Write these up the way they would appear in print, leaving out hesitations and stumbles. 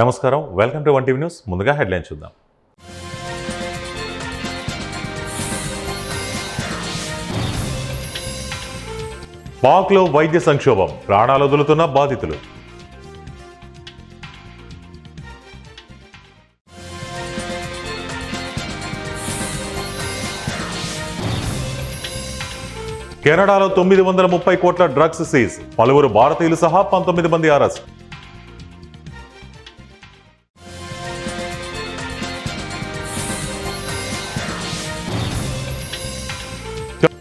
నమస్కారం, welcome to 1 TV news. ముందుగా headline చూద్దాం. పాక్లో వైద్య సంక్షోభం, ప్రాణాలు వదులుతున్న బాధితులు. కెనడాలో 930 కోట్ల డ్రగ్స్ సీజ్, పలువురు భారతీయులు సహా 19 మంది అరెస్ట్.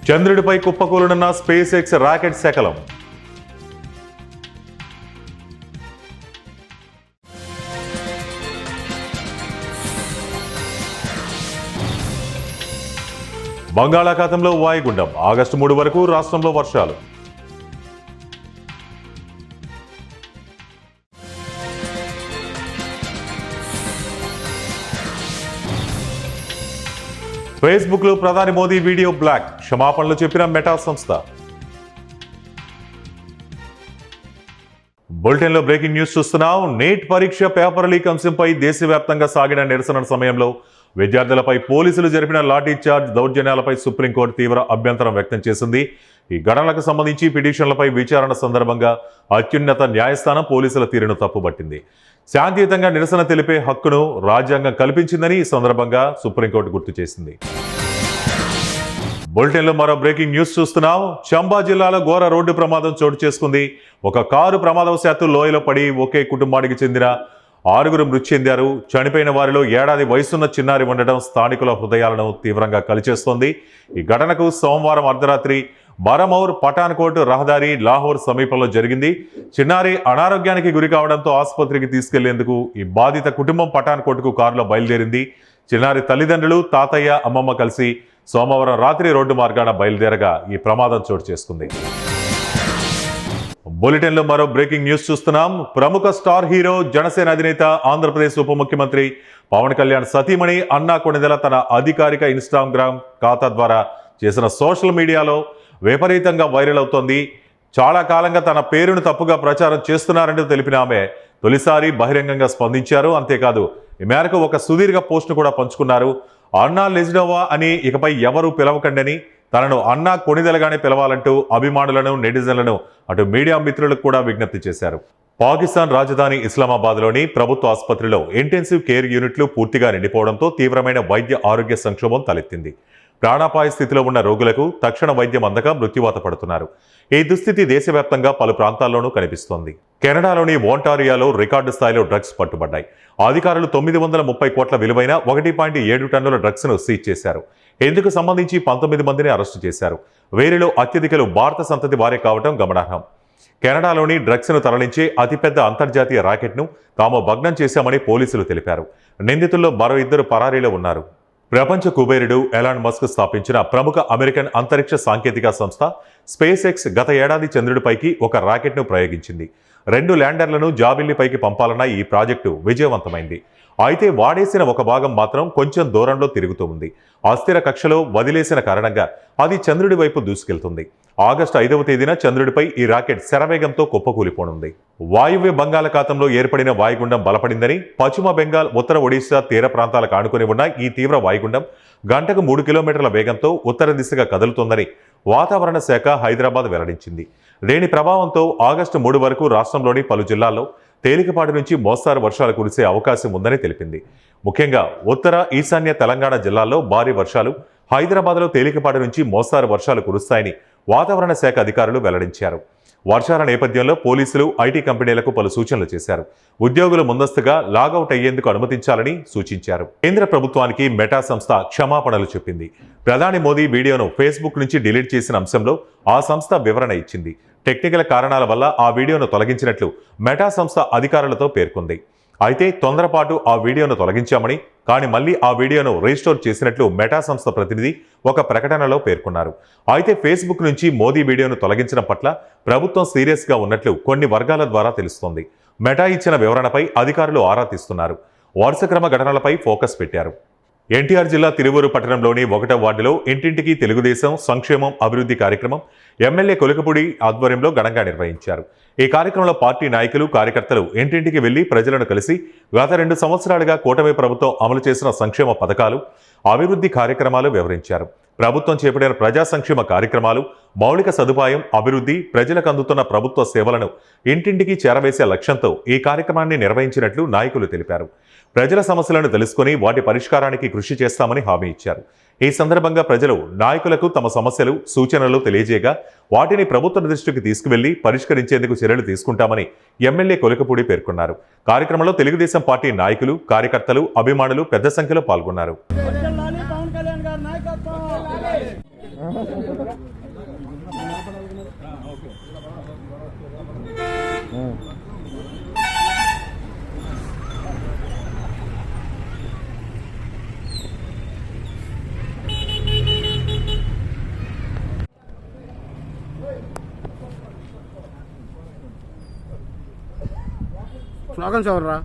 చంద్రుడిపై కుప్పకూలనున్న స్పేస్ ఎక్స్ రాకెట్ శకలం. బంగాళాఖాతంలో వాయుగుండం, ఆగస్టు 3 వరకు రాష్ట్రంలో వర్షాలు. ఫేస్బుక్ లో ప్రధాని మోదీ వీడియో బ్లాక్, క్షమాపణలు చెప్పిన మెటా సంస్థ. బులెటిన్లో బ్రేకింగ్ న్యూస్ చూస్తున్నాం. నీట్ పరీక్ష పేపర్ లీక్ అంశంపై దేశవ్యాప్తంగా సాగిన నిరసన సమయంలో విద్యార్థులపై పోలీసులు జరిపిన లాఠీ చార్జ్ దౌర్జన్యాలపై సుప్రీంకోర్టు తీవ్ర అభ్యంతరం వ్యక్తం చేసింది. ఈ ఘటనలకు సంబంధించి పిటిషన్లపై విచారణ సందర్భంగా అత్యున్నత న్యాయస్థానం పోలీసుల తీరును తప్పుపట్టింది. శాంతియుతంగా నిరసన తెలిపే హక్కును రాజ్యాంగం కల్పించిందని ఈ సందర్భంగా సుప్రీంకోర్టు గుర్తు చేసింది. బులెటిన్లో మరో బ్రేకింగ్ న్యూస్ చూస్తున్నాం. చంబా జిల్లాలో ఘోర రోడ్డు ప్రమాదం చోటు చేసుకుంది. ఒక కారు ప్రమాదవశాత్తు లోయలో పడి ఒకే కుటుంబానికి చెందిన 6 మృతి చెందారు. చనిపోయిన వారిలో 1 ఏడాది వయసున్న చిన్నారి ఉండడం స్థానికుల హృదయాలను తీవ్రంగా కలిచేస్తోంది. ఈ ఘటనకు సోమవారం అర్ధరాత్రి బరమౌర్ పఠాన్కోట్ రహదారి లాహోర్ సమీపంలో జరిగింది. చిన్నారి అనారోగ్యానికి గురి కావడంతో ఆసుపత్రికి తీసుకెళ్లేందుకు ఈ బాధిత కుటుంబం పఠాన్కోట్కు కారులో బయలుదేరింది. చిన్నారి తల్లిదండ్రులు, తాతయ్య, అమ్మమ్మ కలిసి సోమవారం రాత్రి రోడ్డు మార్గాన బయలుదేరగా ఈ ప్రమాదం చోటు చేసుకుంది. బులెటిన్లో మరో బ్రేకింగ్ న్యూస్ చూస్తున్నాం. ప్రముఖ స్టార్ హీరో, జనసేన అధినేత, ఆంధ్రప్రదేశ్ ఉప ముఖ్యమంత్రి పవన్ కళ్యాణ్ సతీమణి అన్నా కొణిదెల తన అధికారిక ఇన్స్టాగ్రామ్ ఖాతా ద్వారా చేసిన సోషల్ మీడియాలో విపరీతంగా వైరల్ అవుతోంది. చాలా కాలంగా తన పేరును తప్పుగా ప్రచారం చేస్తున్నారంటూ తెలిపిన ఆమె తొలిసారి బహిరంగంగా స్పందించారు. అంతేకాదు ఈ మేరకు ఒక సుదీర్ఘ పోస్ట్ను కూడా పంచుకున్నారు. అన్నా లెజ్నోవా అని ఇకపై ఎవరూ పిలవకండని, తనను అన్నా కొణిదెలగానే పిలవాలంటూ అభిమానులను, నెటిజన్లను, అటు మీడియా మిత్రులకు కూడా విజ్ఞప్తి చేశారు. పాకిస్తాన్ రాజధాని ఇస్లామాబాద్లోని ప్రభుత్వ ఆసుపత్రిలో ఇంటెన్సివ్ కేర్ యూనిట్లు పూర్తిగా నిండిపోవడంతో తీవ్రమైన వైద్య ఆరోగ్య సంక్షోభం తలెత్తింది. ప్రాణాపాయ స్థితిలో ఉన్న రోగులకు తక్షణ వైద్యం అందక మృత్యువాత పడుతున్నారు. ఈ దుస్థితి దేశవ్యాప్తంగా పలు ప్రాంతాల్లోనూ కనిపిస్తోంది. కెనడాలోని ఓంటారియాలో రికార్డు స్థాయిలో డ్రగ్స్ పట్టుబడ్డాయి. అధికారులు 930 కోట్ల విలువైన 1.7 టన్నుల డ్రగ్స్ ను సీజ్ చేశారు. ఇందుకు సంబంధించి 19 మందిని అరెస్టు చేశారు. వీరిలో అత్యధికులు భారత సంతతి వారే కావడం గమనార్హం. కెనడాలోని డ్రగ్స్ ను తరలించే అతిపెద్ద అంతర్జాతీయ రాకెట్ను తాము భగ్నం చేశామని పోలీసులు తెలిపారు. నిందితుల్లో మరో 2 పరారీలో ఉన్నారు. ప్రపంచ కుబేరుడు ఎలాన్ మస్క్ స్థాపించిన ప్రముఖ అమెరికన్ అంతరిక్ష సాంకేతిక సంస్థ స్పేస్ ఎక్స్ గత ఏడాది చంద్రుడిపైకి ఒక రాకెట్ను ప్రయోగించింది. 2 ల్యాండర్లను జాబిల్లిపైకి పంపాలన్న ఈ ప్రాజెక్టు విజయవంతమైంది. అయితే వాడేసిన ఒక భాగం మాత్రం కొంచెం దూరంలో తిరుగుతూ ఉంది. అస్థిర కక్షలో వదిలేసిన కారణంగా అది చంద్రుడి వైపు దూసుకెళ్తుంది. ఆగస్టు 5వ తేదీన చంద్రుడిపై ఈ రాకెట్ శరవేగంతో కుప్పకూలిపోనుంది. వాయువ్య బంగాళాఖాతంలో ఏర్పడిన వాయుగుండం బలపడిందని, పశ్చిమ బెంగాల్, ఉత్తర ఒడిశా తీర ప్రాంతాలకు ఆనుకుని ఉన్న ఈ తీవ్ర వాయుగుండం గంటకు 3 కిలోమీటర్ల వేగంతో ఉత్తర దిశగా కదులుతోందని వాతావరణ శాఖ హైదరాబాద్ వెల్లడించింది. దీని ప్రభావంతో ఆగస్టు 3 వరకు రాష్ట్రంలోని పలు జిల్లాల్లో తేలికపాటి నుంచి మోస్తారు వర్షాలు కురిసే అవకాశం ఉందని తెలిపింది. ముఖ్యంగా ఉత్తర, ఈశాన్య తెలంగాణ జిల్లాల్లో భారీ వర్షాలు, హైదరాబాద్లో తేలికపాటి నుంచి మోస్తారు వర్షాలు కురుస్తాయని వాతావరణ శాఖ అధికారులు వెల్లడించారు. వర్షాల నేపథ్యంలో పోలీసులు, ఐటీ కంపెనీలకు పలు సూచనలు చేశారు. ఉద్యోగులు ముందస్తుగా లాగౌట్ అయ్యేందుకు అనుమతించాలని సూచించారు. కేంద్ర ప్రభుత్వానికి మెటా సంస్థ క్షమాపణలు చెప్పింది. ప్రధాని మోదీ వీడియోను ఫేస్బుక్ నుంచి డిలీట్ చేసిన అంశంలో ఆ సంస్థ వివరణ ఇచ్చింది. టెక్నికల్ కారణాల వల్ల ఆ వీడియోను తొలగించినట్లు మెటా సంస్థ అధికారులతో పేర్కొంది. అయితే తొందరపాటు ఆ వీడియోను తొలగించామని, కానీ మళ్లీ ఆ వీడియోను రీస్టోర్ చేసినట్లు మెటా సంస్థ ప్రతినిధి ఒక ప్రకటనలో పేర్కొన్నారు. అయితే ఫేస్బుక్ నుంచి మోదీ వీడియోను తొలగించడం పట్ల ప్రభుత్వం సీరియస్గా ఉన్నట్లు కొన్ని వర్గాల ద్వారా తెలుస్తోంది. మెటా ఇచ్చిన వివరణపై అధికారులు ఆరా తీస్తున్నారు. వరుస క్రమ ఘటనలపై ఫోకస్ పెట్టారు. ఎన్టీఆర్ జిల్లా తిరువూరు పట్టణంలోని 1వ వార్డులో ఇంటింటికి తెలుగుదేశం సంక్షేమం అభివృద్ధి కార్యక్రమం ఎమ్మెల్యే కొలకపూడి ఆధ్వర్యంలో ఘనంగా నిర్వహించారు. ఈ కార్యక్రమంలో పార్టీ నాయకులు కార్యకర్తలు ఇంటింటికి వెళ్లి ప్రజలను కలిసి గత 2 సంవత్సరాలుగా కూటమి ప్రభుత్వం అమలు చేసిన సంక్షేమ పథకాలు, అభివృద్ధి కార్యక్రమాలు వివరించారు. ప్రభుత్వం చేపట్టిన ప్రజా సంక్షేమ కార్యక్రమాలు, మౌలిక సదుపాయం, అభివృద్ధి, ప్రజలకు అందుతున్న ప్రభుత్వ సేవలను ఇంటింటికి చేరవేసే లక్ష్యంతో ఈ కార్యక్రమాన్ని నిర్వహించినట్లు నాయకులు తెలిపారు. ప్రజల సమస్యలను తెలుసుకుని వాటి పరిష్కారానికి కృషి చేస్తామని హామీ ఇచ్చారు. ఈ సందర్భంగా ప్రజలు నాయకులకు తమ సమస్యలు, సూచనలు తెలియజేయగా వాటిని ప్రభుత్వ దృష్టికి తీసుకువెళ్లి పరిష్కరించేందుకు చర్యలు తీసుకుంటామని ఎమ్మెల్యే కొలకపూడి పేర్కొన్నారు. కార్యక్రమంలో తెలుగుదేశం పార్టీ నాయకులు, కార్యకర్తలు, అభిమానులు పెద్ద సంఖ్యలో పాల్గొన్నారు. స్లోగన్స్ ఎవర్రా?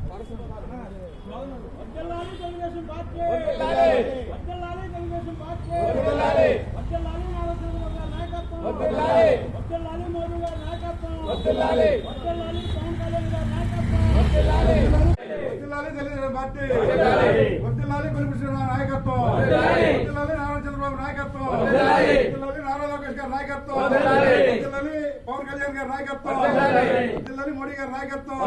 చంద్రబాబు నాయకత్వం, నారా లోకేష్ గారి నాయకత్వం, పవన్ కళ్యాణ్ గారి నాయకత్వం, మోడీ గారి నాయకత్వం,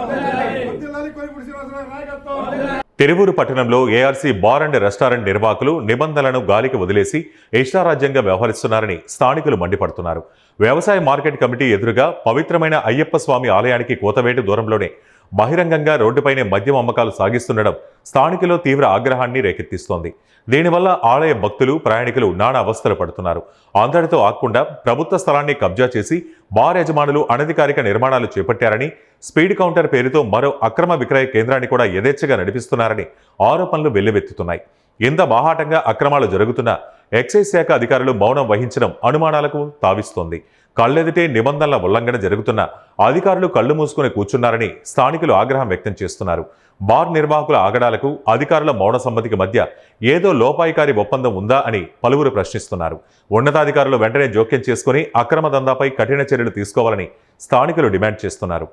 కొలిపూడి శ్రీనివాసరావు నాయకత్వం. తిరువూరు పట్టణంలో ఏఆర్సీ బార్ అండ్ రెస్టారెంట్ నిర్వాహకులు నిబంధనలను గాలికి వదిలేసి ఇష్టారాజ్యంగా వ్యవహరిస్తున్నారని స్థానికులు మండిపడుతున్నారు. వ్యవసాయ మార్కెట్ కమిటీ ఎదురుగా పవిత్రమైన అయ్యప్ప స్వామి ఆలయానికి కోతవేటు దూరంలోనే బహిరంగంగా రోడ్డుపైనే మద్యం అమ్మకాలు సాగిస్తుండడం స్థానికులు తీవ్ర ఆగ్రహాన్ని రేకెత్తిస్తోంది. దీనివల్ల ఆలయ భక్తులు, ప్రయాణికులు నానా అవస్థలు పడుతున్నారు. అంతటితో ఆగకుండా ప్రభుత్వ స్థలాన్ని కబ్జా చేసి బార్ యజమానులు అనధికారిక నిర్మాణాలు చేపట్టారని, స్పీడ్ కౌంటర్ పేరుతో మరో అక్రమ విక్రయ కేంద్రాన్ని కూడా యథేచ్ఛగా నడిపిస్తున్నారని ఆరోపణలు వెల్లువెత్తుతున్నాయి. ఇంత బాహాటంగా అక్రమాలు జరుగుతున్నా ఎక్సైజ్ శాఖ అధికారులు మౌనం వహించడం అనుమానాలకు తావిస్తోంది. కళ్ళెదిటే నిబంధనల ఉల్లంఘన జరుగుతున్న అధికారులు కళ్లు మూసుకుని కూర్చున్నారని స్థానికులు ఆగ్రహం వ్యక్తం చేస్తున్నారు. బార్ నిర్వాహకుల ఆగడాలకు అధికారుల మౌన సమ్మతికి మధ్య ఏదో లోపాయికారి ఒప్పందం ఉందా అని పలువురు ప్రశ్నిస్తున్నారు. ఉన్నతాధికారులు వెంటనే జోక్యం చేసుకుని అక్రమ దందాపై కఠిన చర్యలు తీసుకోవాలని స్థానికులు డిమాండ్ చేస్తున్నారు.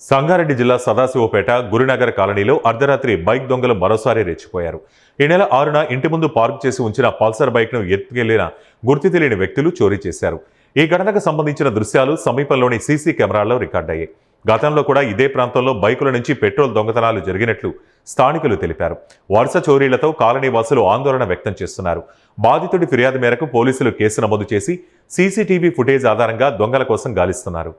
సంగారెడ్డి జిల్లా సదాశివపేట గురునగర్ కాలనీలో అర్ధరాత్రి బైక్ దొంగలు మరోసారి రెచ్చిపోయారు. ఈ నెల 6న ఇంటి ముందు పార్క్ చేసి ఉంచిన పల్సర్ బైక్ను ఎత్తుకెళ్లిన గుర్తు తెలియని వ్యక్తులు చోరీ చేశారు. ఈ ఘటనకు సంబంధించిన దృశ్యాలు సమీపంలోని సీసీ కెమెరాల్లో రికార్డయ్యాయి. గతంలో కూడా ఇదే ప్రాంతంలో బైకుల నుంచి పెట్రోల్ దొంగతనాలు జరిగినట్లు స్థానికులు తెలిపారు. వరుస చోరీలతో కాలనీ వాసులు ఆందోళన వ్యక్తం చేస్తున్నారు. బాధితుడి ఫిర్యాదు మేరకు పోలీసులు కేసు నమోదు చేసి సీసీటీవీ ఫుటేజ్ ఆధారంగా దొంగల కోసం గాలిస్తున్నారు.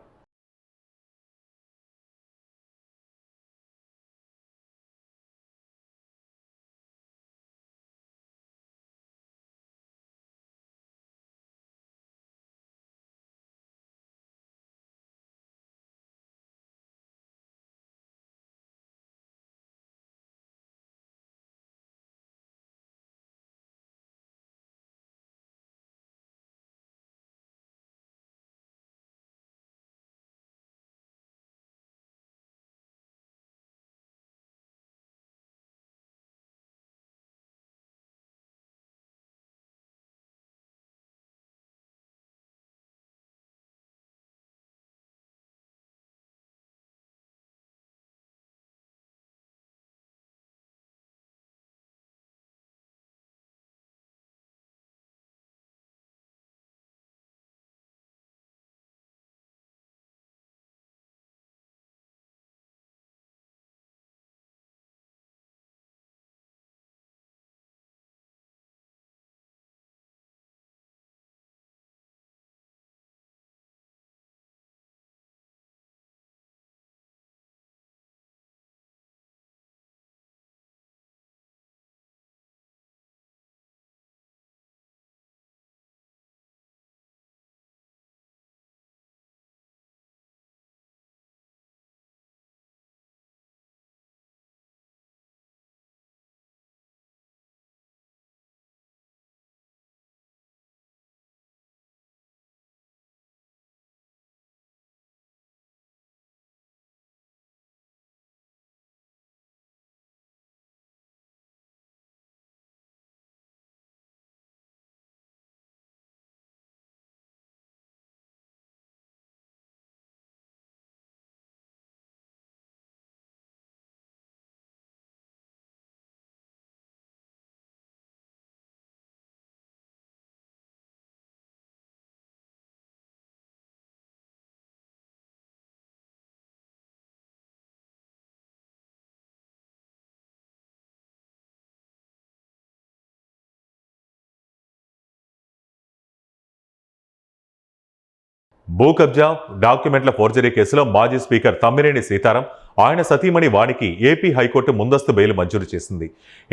భూ కబ్జా డాక్యుమెంట్ల ఫోర్జరీ కేసులో మాజీ స్పీకర్ తమ్మినేని సీతారాం ఆయన సతీమణి వాణికి ఏపీ హైకోర్టు ముందస్తు బెయిల్ మంజూరు చేసింది.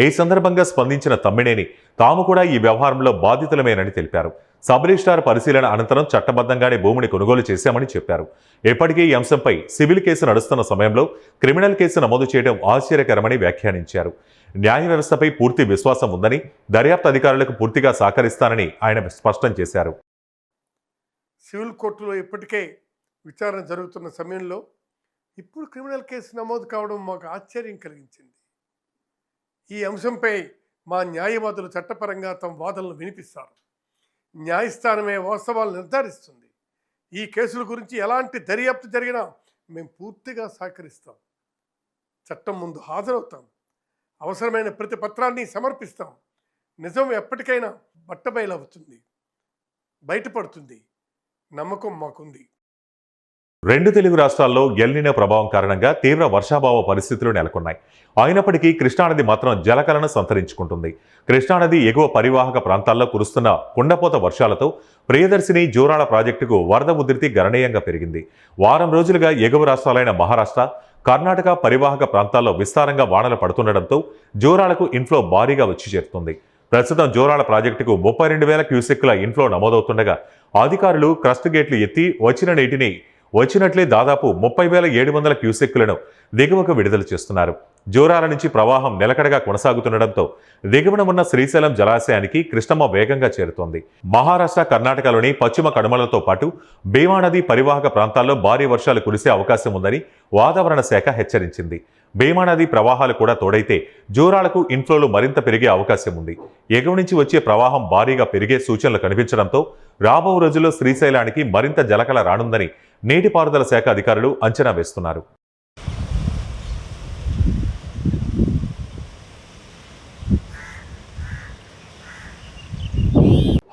ఈ సందర్భంగా స్పందించిన తమ్మినేని తాము కూడా ఈ వ్యవహారంలో బాధితులమేనని తెలిపారు. సబ్ రిజిస్ట్రార్ పరిశీలన అనంతరం చట్టబద్ధంగానే భూమిని కొనుగోలు చేశామని చెప్పారు. ఇప్పటికీ ఈ అంశంపై సివిల్ కేసు నడుస్తున్న సమయంలో క్రిమినల్ కేసు నమోదు చేయడం ఆశ్చర్యకరమని వ్యాఖ్యానించారు. న్యాయ వ్యవస్థపై పూర్తి విశ్వాసం ఉందని, దర్యాప్తు అధికారులకు పూర్తిగా సహకరిస్తానని ఆయన స్పష్టం చేశారు. సివిల్ కోర్టులో ఇప్పటికే విచారణ జరుగుతున్న సమయంలో ఇప్పుడు క్రిమినల్ కేసు నమోదు కావడం మాకు ఆశ్చర్యం కలిగించింది. ఈ అంశంపై మా న్యాయవాదులు చట్టపరంగా తమ వాదనలు వినిపిస్తారు. న్యాయస్థానమే వాస్తవాలు నిర్ధారిస్తుంది. ఈ కేసుల గురించి ఎలాంటి దర్యాప్తు జరిగినా మేము పూర్తిగా సహకరిస్తాం. చట్టం ముందు హాజరవుతాం. అవసరమైన ప్రతి పత్రాన్ని సమర్పిస్తాం. నిజం ఎప్పటికైనా బట్టబయలవుతుంది, బయటపడుతుంది. నమ్మకం మాకుంది. రెండు తెలుగు రాష్ట్రాల్లో ఎల్నినో ప్రభావం కారణంగా తీవ్ర వర్షాభావ పరిస్థితులు నెలకొన్నాయి. అయినప్పటికీ కృష్ణానది మాత్రం జలకలను సంతరించుకుంటుంది. కృష్ణానది ఎగువ పరివాహక ప్రాంతాల్లో కురుస్తున్న కుండపోత వర్షాలతో ప్రియదర్శిని జోరాల ప్రాజెక్టుకు వరద ఉధృతి గణనీయంగా పెరిగింది. వారం రోజులుగా ఎగువ రాష్ట్రాలైన మహారాష్ట్ర, కర్ణాటక పరివాహక ప్రాంతాల్లో విస్తారంగా వానలు పడుతుండటంతో జోరాలకు ఇన్ఫ్లో భారీగా వచ్చి చేరుతుంది. ప్రస్తుతం జోరాల ప్రాజెక్టుకు 32,000 క్యూసెక్కుల ఇన్ఫ్లో నమోదవుతుండగా అధికారులు క్రస్ట్ గేట్లు ఎత్తి వచ్చిన నీటిని వచ్చినట్లే దాదాపు 30,700 క్యూసెక్కులను దిగువకు విడుదల చేస్తున్నారు. జోరాల నుంచి ప్రవాహం నిలకడగా కొనసాగుతుండటంతో దిగువన ఉన్న శ్రీశైలం జలాశయానికి కృష్ణమ్మ వేగంగా చేరుతోంది. మహారాష్ట్ర, కర్ణాటకలోని పశ్చిమ కనుమలతో పాటు భీమా నది పరివాహక ప్రాంతాల్లో భారీ వర్షాలు కురిసే అవకాశం ఉందని వాతావరణ శాఖ హెచ్చరించింది. భీమా నది ప్రవాహాలు కూడా తోడైతే జోరాలకు ఇన్ఫ్లోలు మరింత పెరిగే అవకాశం ఉంది. ఎగువ నుంచి వచ్చే ప్రవాహం భారీగా పెరిగే సూచనలు కనిపించడంతో రాబో రోజుల్లో శ్రీశైలానికి మరింత జలకళ రానుందని నీటిపారుదల శాఖ అధికారులు అంచనా వేస్తున్నారు.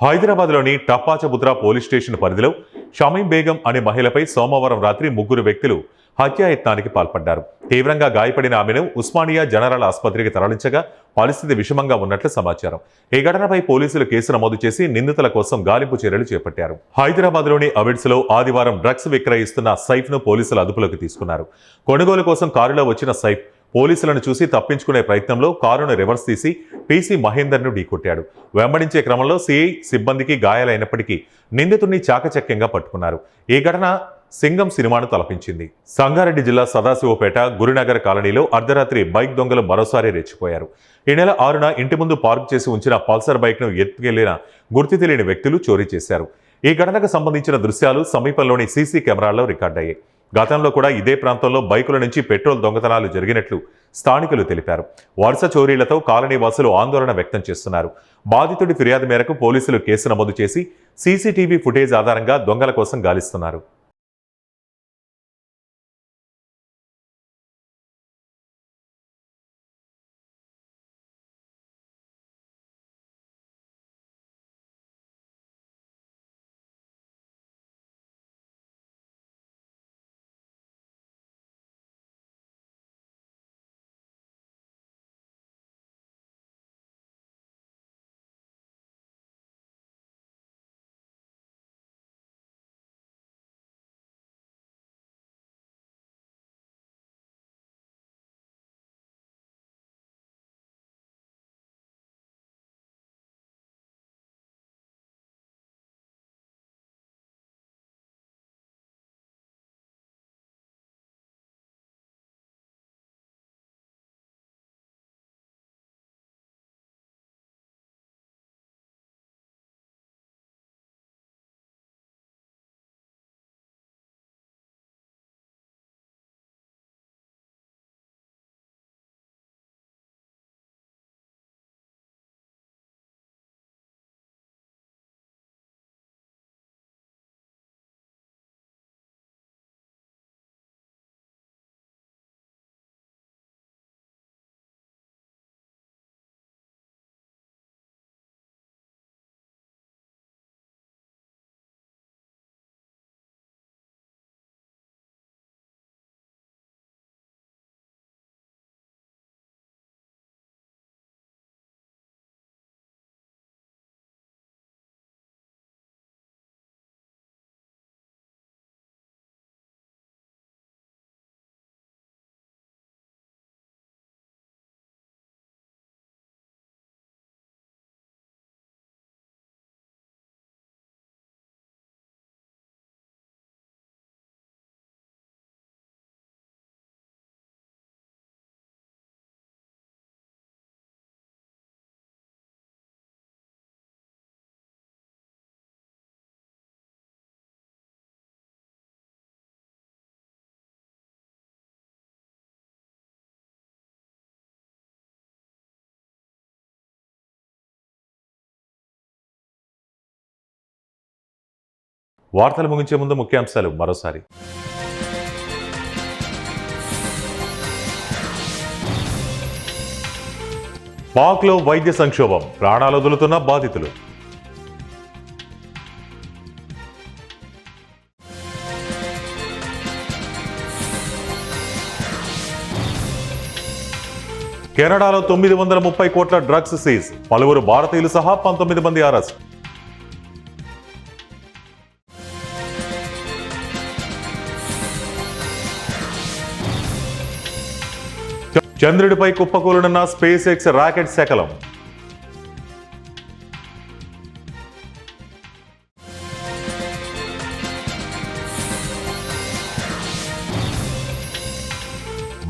హైదరాబాద్లోని టప్పాచబుద్రా పోలీస్ స్టేషన్ పరిధిలో షమీం బేగం అనే మహిళపై సోమవారం రాత్రి 3 వ్యక్తులు హత్యాయత్నానికి పాల్పడ్డారు. తీవ్రంగా గాయపడిన ఆమెను ఉస్మానియా జనరల్ ఆసుపత్రికి తరలించగా పరిస్థితి విషమంగా ఉన్నట్లు సమాచారం. ఈ ఘటనపై పోలీసులు కేసు నమోదు చేసి నిందితుల కోసం గాలింపు చర్యలు చేపట్టారు. హైదరాబాద్లోని అవిడ్స్లో ఆదివారం డ్రగ్స్ విక్రయిస్తున్న సైఫ్ను పోలీసులు అదుపులోకి తీసుకున్నారు. కొనుగోలు కోసం కారులో వచ్చిన సైఫ్ పోలీసులను చూసి తప్పించుకునే ప్రయత్నంలో కారును రివర్స్ తీసి పీసీ మహేందర్ను ఢీకొట్టాడు. వెంబడించే క్రమంలో సిఐ సిబ్బందికి గాయాలైనప్పటికీ నిందితుడిని చాకచక్యంగా పట్టుకున్నారు. ఈ ఘటన సింగం సినిమాను తలపించింది. సంగారెడ్డి జిల్లా సదాశివపేట గురునగర్ కాలనీలో అర్ధరాత్రి బైక్ దొంగలు మరోసారి రెచ్చిపోయారు. ఈ నెల 6న ఇంటి ముందు పార్క్ చేసి ఉంచిన పల్సర్ బైక్ను ఎత్తుకెళ్లిన గుర్తు తెలియని వ్యక్తులు చోరీ చేశారు. ఈ ఘటనకు సంబంధించిన దృశ్యాలు సమీపంలోని సీసీ కెమెరాల్లో రికార్డయ్యాయి. గతంలో కూడా ఇదే ప్రాంతంలో బైకుల నుంచి పెట్రోల్ దొంగతనాలు జరిగినట్లు స్థానికులు తెలిపారు. వరుస చోరీలతో కాలనీ వాసులు ఆందోళన వ్యక్తం చేస్తున్నారు. బాధితుడి ఫిర్యాదు మేరకు పోలీసులు కేసు నమోదు చేసి సీసీటీవీ ఫుటేజ్ ఆధారంగా దొంగల కోసం గాలిస్తున్నారు. వార్తలు ముగించే ముందు ముఖ్యాంశాలు మరోసారి. పాక్లో వైద్య సంక్షోభం, ప్రాణాలు వదులుతున్న బాధితులు. కెనడాలో 930 కోట్ల డ్రగ్స్ సీజ్, పలువురు భారతీయులు సహా 19 మంది అరెస్ట్. చంద్రుడిపై కుప్పకూలనున్న స్పేస్ ఎక్స్ రాకెట్ శకలం.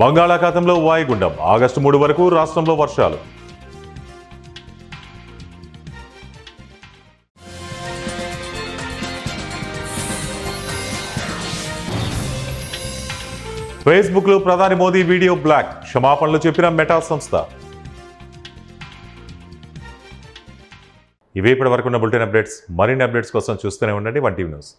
బంగాళాఖాతంలో వాయుగుండం, ఆగస్టు 3 వరకు రాష్ట్రంలో వర్షాలు. ఫేస్బుక్ లో ప్రధాని మోదీ వీడియో బ్లాక్, క్షమాపణలు చెప్పిన మెటా సంస్థ. ఇవే ఇప్పటి వరకున్న బులెటిన్ అప్డేట్స్. మరిన్ని అప్డేట్స్ కోసం చూస్తూనే ఉండండి 1 టీవీ న్యూస్.